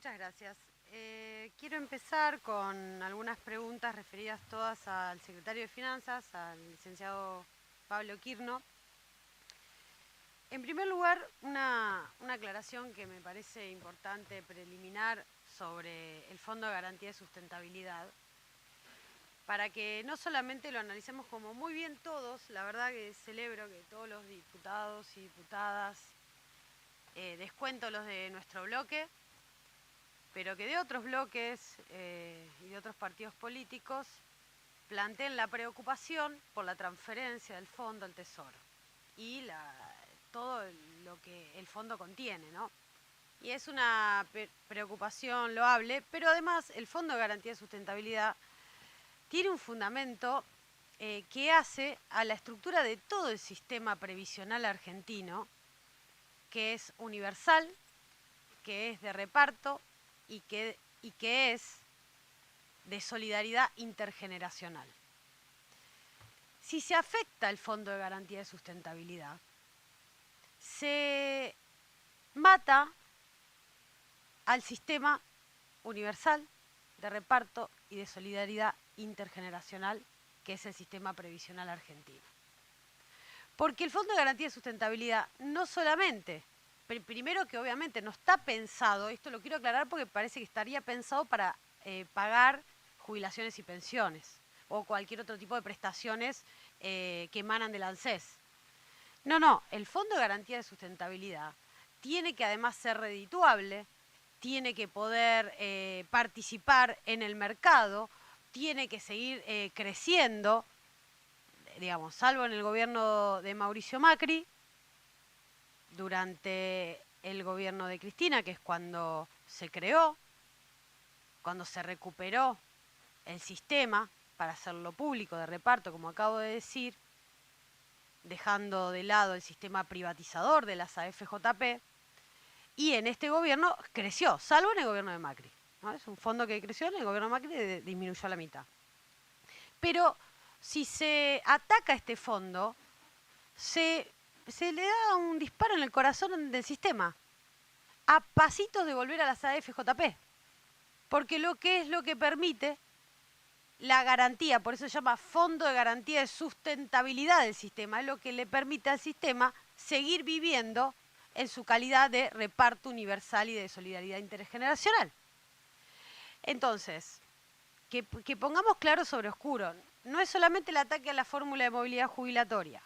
Muchas gracias. Quiero empezar con algunas preguntas referidas todas al secretario de Finanzas, al licenciado Pablo Quirno. En primer lugar, una aclaración que me parece importante preliminar sobre el Fondo de Garantía de Sustentabilidad, para que no solamente lo analicemos como muy bien todos, la verdad que celebro que todos los diputados y diputadas, descuento los de nuestro bloque, pero que de otros bloques y de otros partidos políticos planteen la preocupación por la transferencia del fondo al Tesoro y todo lo que el fondo contiene, ¿no? Y es una preocupación loable, pero además el Fondo de Garantía de Sustentabilidad tiene un fundamento que hace a la estructura de todo el sistema previsional argentino, que es universal, que es de reparto y que es de solidaridad intergeneracional. Si se afecta el Fondo de Garantía de Sustentabilidad, se mata al sistema universal de reparto y de solidaridad intergeneracional, que es el sistema previsional argentino. Porque el Fondo de Garantía de Sustentabilidad no solamente, primero que obviamente no está pensado, esto lo quiero aclarar porque parece que estaría pensado para pagar jubilaciones y pensiones o cualquier otro tipo de prestaciones que emanan del ANSES. No, el Fondo de Garantía de Sustentabilidad tiene que además ser redituable, tiene que poder participar en el mercado, tiene que seguir creciendo, digamos, salvo en el gobierno de Mauricio Macri, durante el gobierno de Cristina, que es cuando se creó, cuando se recuperó el sistema para hacerlo público de reparto, como acabo de decir, dejando de lado el sistema privatizador de las AFJP, y en este gobierno creció, salvo en el gobierno de Macri, ¿no? Es un fondo que creció, en el gobierno de Macri disminuyó a la mitad. Pero si se ataca este fondo, se le da un disparo en el corazón del sistema, a pasitos de volver a las AFJP, porque lo que permite la garantía, por eso se llama Fondo de Garantía de Sustentabilidad del sistema, es lo que le permite al sistema seguir viviendo en su calidad de reparto universal y de solidaridad intergeneracional. Entonces, que pongamos claro sobre oscuro, no es solamente el ataque a la fórmula de movilidad jubilatoria,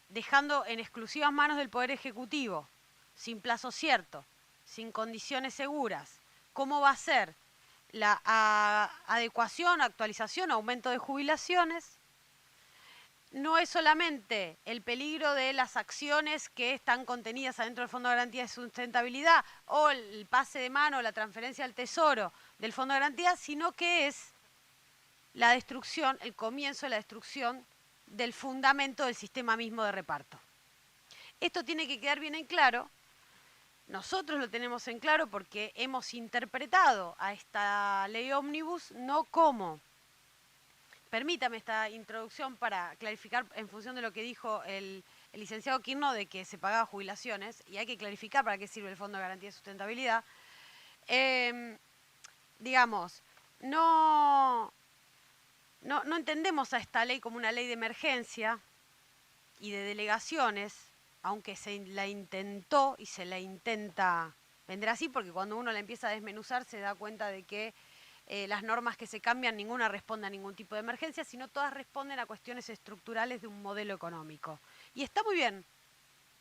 dejando en exclusivas manos del Poder Ejecutivo, sin plazo cierto, sin condiciones seguras, cómo va a ser la adecuación, actualización, aumento de jubilaciones. No es solamente el peligro de las acciones que están contenidas adentro del Fondo de Garantía de Sustentabilidad o el pase de mano, la transferencia al Tesoro del Fondo de Garantía, sino que es la destrucción, el comienzo de la destrucción del fundamento del sistema mismo de reparto. Esto tiene que quedar bien en claro. Nosotros lo tenemos en claro porque hemos interpretado a esta ley ómnibus no como, permítame esta introducción para clarificar en función de lo que dijo el licenciado Quirno de que se pagaba jubilaciones, y hay que clarificar para qué sirve el Fondo de Garantía de Sustentabilidad. Digamos, no entendemos a esta ley como una ley de emergencia y de delegaciones, aunque se la intentó y se la intenta vender así, porque cuando uno la empieza a desmenuzar se da cuenta de que las normas que se cambian, ninguna responde a ningún tipo de emergencia, sino todas responden a cuestiones estructurales de un modelo económico. Y está muy bien,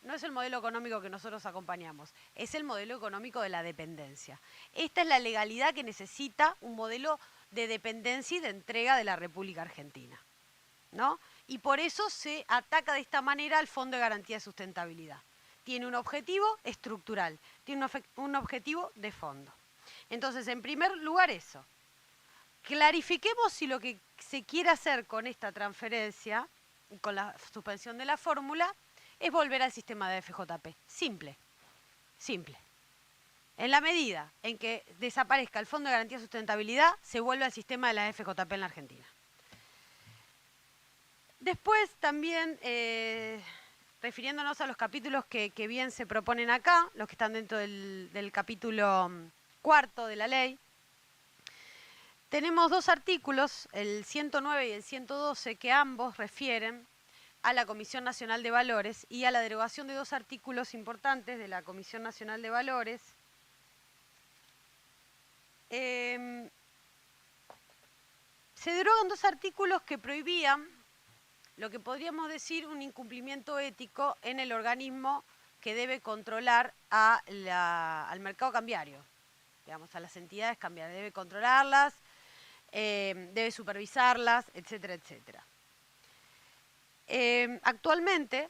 no es el modelo económico que nosotros acompañamos, es el modelo económico de la dependencia. Esta es la legalidad que necesita un modelo de dependencia y de entrega de la República Argentina, ¿no? Y por eso se ataca de esta manera al Fondo de Garantía de Sustentabilidad. Tiene un objetivo estructural, tiene un objetivo de fondo. Entonces, en primer lugar eso. Clarifiquemos si lo que se quiere hacer con esta transferencia y con la suspensión de la fórmula es volver al sistema de FJP. Simple, simple. En la medida en que desaparezca el Fondo de Garantía de Sustentabilidad, se vuelve al sistema de la FJP en la Argentina. Después también refiriéndonos a los capítulos que bien se proponen acá, los que están dentro del capítulo cuarto de la ley, tenemos dos artículos, el 109 y el 112, que ambos refieren a la Comisión Nacional de Valores y a la derogación de dos artículos importantes de la Comisión Nacional de Valores. Se derogan dos artículos que prohibían lo que podríamos decir un incumplimiento ético en el organismo que debe controlar al mercado cambiario, digamos, a las entidades cambiarias, debe controlarlas, debe supervisarlas, etcétera, etcétera. Actualmente,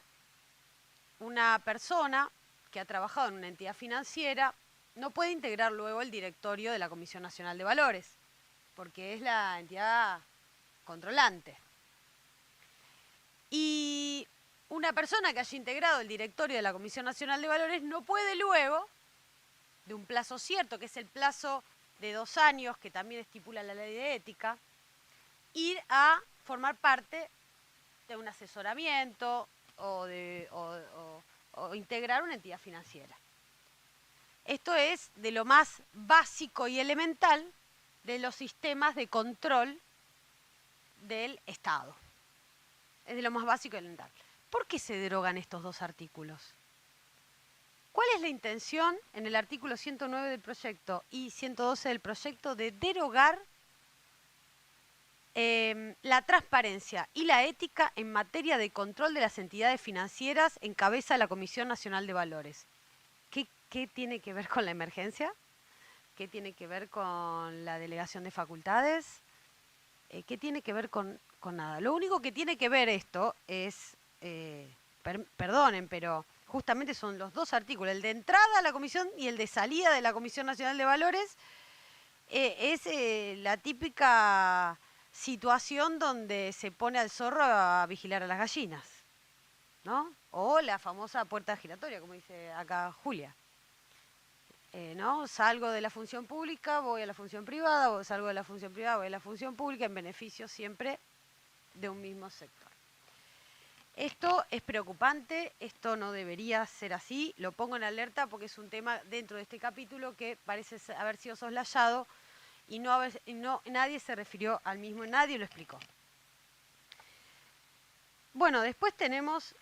una persona que ha trabajado en una entidad financiera no puede integrar luego el directorio de la Comisión Nacional de Valores, porque es la entidad controlante. Y una persona que haya integrado el directorio de la Comisión Nacional de Valores no puede luego, de un plazo cierto, que es el plazo de 2 años, que también estipula la ley de ética, ir a formar parte de un asesoramiento o integrar una entidad financiera. Esto es de lo más básico y elemental de los sistemas de control del Estado. Es de lo más básico y elemental. ¿Por qué se derogan estos dos artículos? ¿Cuál es la intención en el artículo 109 del proyecto y 112 del proyecto de derogar la transparencia y la ética en materia de control de las entidades financieras en cabeza de la Comisión Nacional de Valores? ¿Qué tiene que ver con la emergencia? ¿Qué tiene que ver con la delegación de facultades? ¿Qué tiene que ver con nada? Lo único que tiene que ver esto es, perdonen, pero justamente son los dos artículos, el de entrada a la comisión y el de salida de la Comisión Nacional de Valores, es la típica situación donde se pone al zorro a vigilar a las gallinas, ¿no? O la famosa puerta giratoria, como dice acá Julia. ¿No? Salgo de la función pública, voy a la función privada, o salgo de la función privada, voy a la función pública, en beneficio siempre de un mismo sector. Esto es preocupante, esto no debería ser así, lo pongo en alerta porque es un tema dentro de este capítulo que parece haber sido soslayado y nadie se refirió al mismo, nadie lo explicó. Bueno, después tenemos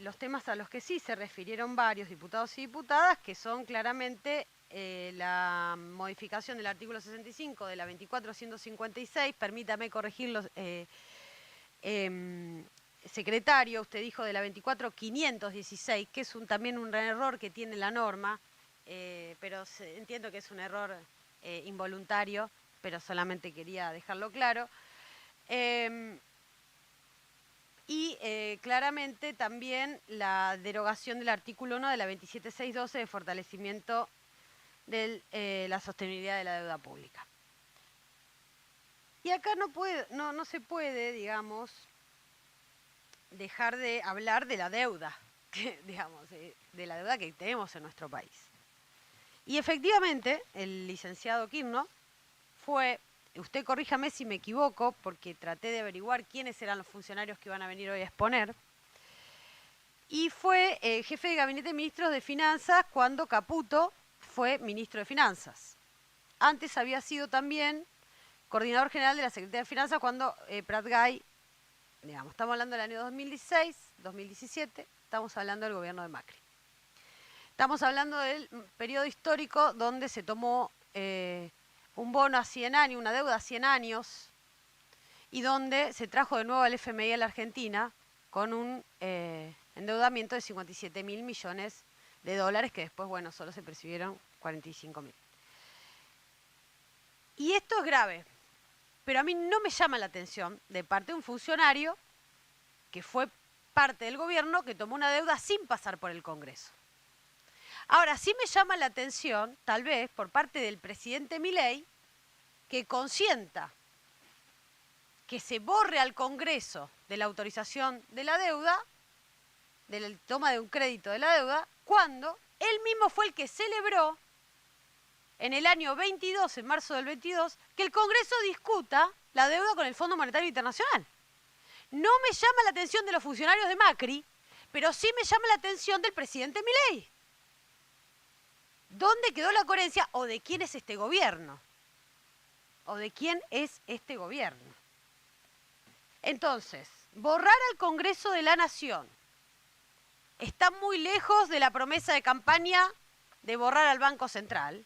los temas a los que sí se refirieron varios diputados y diputadas, que son claramente la modificación del artículo 65 de la 24.156, permítame corregirlo, secretario, usted dijo de la 24.516, que es también un error que tiene la norma, pero entiendo que es un error involuntario, pero solamente quería dejarlo claro. Y claramente también la derogación del artículo 1 de la 27.612 de fortalecimiento de la sostenibilidad de la deuda pública. Y acá no se puede, digamos, dejar de hablar de la deuda, digamos, de la deuda que tenemos en nuestro país. Y efectivamente, el licenciado Quirno fue... Usted corríjame si me equivoco, porque traté de averiguar quiénes eran los funcionarios que iban a venir hoy a exponer. Y fue jefe de gabinete de ministros de Finanzas cuando Caputo fue ministro de Finanzas. Antes había sido también coordinador general de la Secretaría de Finanzas cuando Prat-Gay, digamos, estamos hablando del año 2016, 2017, estamos hablando del gobierno de Macri. Estamos hablando del periodo histórico donde se tomó... un bono a 100 años, una deuda a 100 años, y donde se trajo de nuevo al FMI a la Argentina con un endeudamiento de 57.000 millones de dólares, que después, bueno, solo se percibieron 45.000. Y esto es grave, pero a mí no me llama la atención de parte de un funcionario que fue parte del gobierno que tomó una deuda sin pasar por el Congreso. Ahora, sí me llama la atención, tal vez, por parte del presidente Milei, que consienta que se borre al Congreso de la autorización de la deuda, de la toma de un crédito de la deuda, cuando él mismo fue el que celebró en el año 22, en marzo del 22, que el Congreso discuta la deuda con el Fondo Monetario Internacional. No me llama la atención de los funcionarios de Macri, Pero sí me llama la atención del presidente Milei. ¿Dónde quedó la coherencia o de quién es este gobierno? ¿O de quién es este gobierno? Entonces, borrar al Congreso de la Nación está muy lejos de la promesa de campaña de borrar al Banco Central.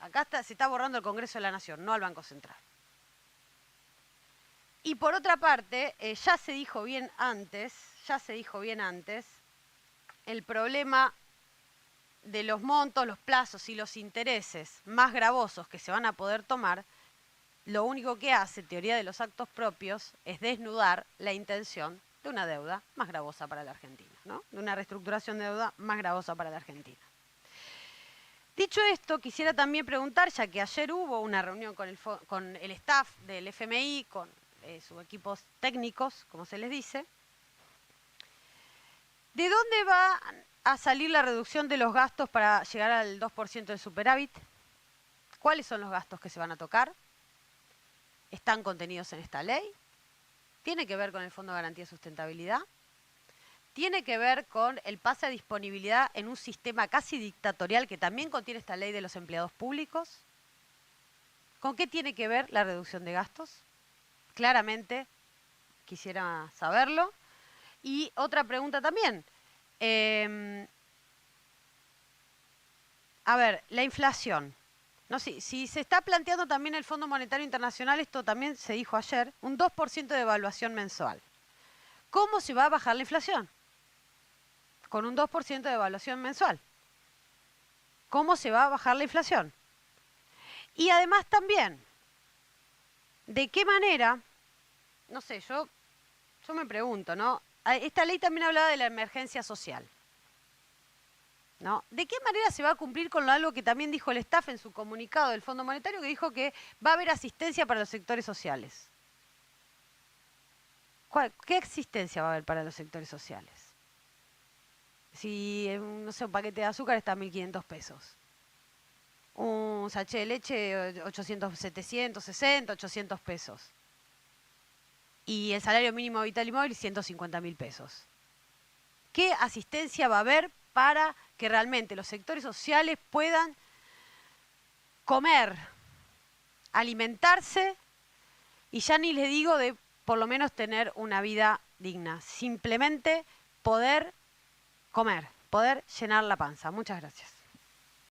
Acá se está borrando el Congreso de la Nación, no al Banco Central. Y por otra parte, ya se dijo bien antes, el problema de los montos, los plazos y los intereses más gravosos que se van a poder tomar, lo único que hace, teoría de los actos propios, es desnudar la intención de una deuda más gravosa para la Argentina, ¿no? De una reestructuración de deuda más gravosa para la Argentina. Dicho esto, quisiera también preguntar, ya que ayer hubo una reunión con el staff del FMI, con sus equipos técnicos, como se les dice, ¿de dónde va a salir la reducción de los gastos para llegar al 2% del superávit? ¿Cuáles son los gastos que se van a tocar? ¿Están contenidos en esta ley? ¿Tiene que ver con el Fondo de Garantía de Sustentabilidad? ¿Tiene que ver con el pase a disponibilidad en un sistema casi dictatorial que también contiene esta ley de los empleados públicos? ¿Con qué tiene que ver la reducción de gastos? Claramente quisiera saberlo. Y otra pregunta también. A ver, la inflación. No, si se está planteando también el Fondo Monetario Internacional, esto también se dijo ayer, un 2% de devaluación mensual. ¿Cómo se va a bajar la inflación? Con un 2% de devaluación mensual. ¿Cómo se va a bajar la inflación? Y además también, ¿de qué manera? No sé, yo me pregunto, ¿no? Esta ley también hablaba de la emergencia social, ¿no? ¿De qué manera se va a cumplir con algo que también dijo el staff en su comunicado del Fondo Monetario, que dijo que va a haber asistencia para los sectores sociales? ¿Qué asistencia va a haber para los sectores sociales? Si, no sé, un paquete de azúcar está a 1.500 pesos. Un sachet de leche, 760, 800 pesos. Y el salario mínimo vital y móvil, 150.000 pesos. ¿Qué asistencia va a haber para que realmente los sectores sociales puedan comer, alimentarse y ya ni les digo de por lo menos tener una vida digna? Simplemente poder comer, poder llenar la panza. Muchas gracias.